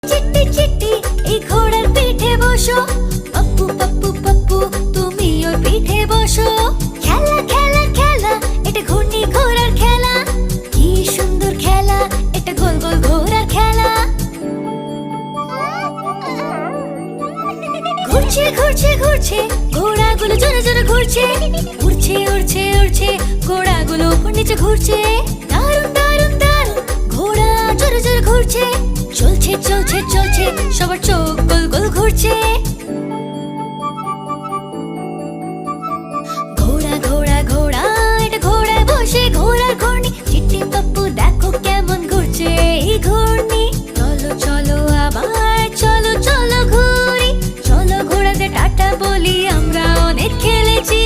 চিট্টি চিট্টি এই ঘোড়ার পিঠে বসো, পাপ্পু পাপ্পু পাপ্পু তুমি ওর পিঠে বসো। খেলা খেলা খেলা এটা ঘূর্ণি ঘোড়ার খেলা, কি সুন্দর খেলা এটা গোল গোল ঘোড়ার খেলা। ঘুরছে ঘুরছে ঘুরছে ঘোড়াগুলো জোরে জোরে ঘুরছে, উড়ছে উড়ছে উড়ছে ঘোড়াগুলো উপর নিচে ঘুরছে। দারুণ দারুণ দারুণ ঘোড়া জোরে জোরে ঘুরছে, চলছে চলছে চলছে সবার চোখ গোল গোল ঘুরছে। ঘোড়া ঘোড়া ঘোড়া এটা ঘোড়ায় বসে ঘোড়ার ঘূর্ণি, চিট্টি পাপ্পু দেখো কেমন ঘুরছে এই ঘূর্ণি। চলো চলো আবার চলো চলো ঘুরি, চলো ঘোড়াদের টাটা বলি আমরা অনেক খেলেছি।